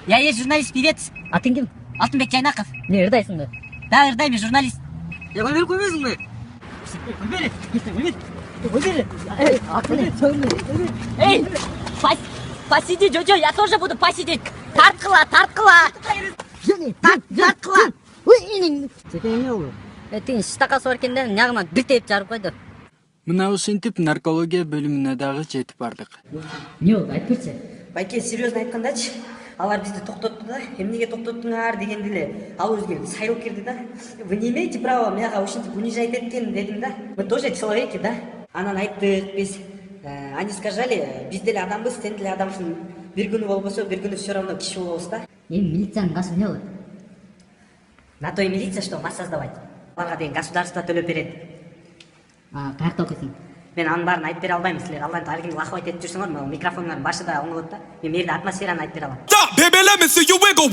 Я журналист, привет. Атың кім? Алтынбек Жайнақов. Не ырдайсың ба? Да, ырдаймын, журналист. Я қой көрмесің бе? Эй, посиди, Джоджо, я тоже буду посидеть. Тарткыла. Тарткыла. Сәкен не олы? Тиң штақасы бар екен де жағынан бір тейіп жарып қойды. Мына ушинтип наркология бөлүмүнө дагы жетип бардык. Не олды, айтып берші. Байке, серьезно айткандачы, алар бизди токтотту да, эмнеге токтоттуңар дегенде эле ал өзүнө сайылып кирди да. Вы не имеете права мага ушинтип унижать эткен дедим да. Мы тоже человеки, да. Анан айттык биз. Они сказали, биз деле адамбыз, сен деле адамсың. Бир күнү болбосо, бир күнү все равно киши болобуз да. Милицияның қасы не олды? На то и милиция, что мас создавать. Аларга деген государство төлөп берет. Қаяқта оқисың? Мен анын баарын айтып бере албайм, силер алдан аргин лахвайт этип жүрсөңөр, микрофондун башында оңолот да. Мен мэрде атмосфераны айтып бере алам. Baby, let me see you wiggle.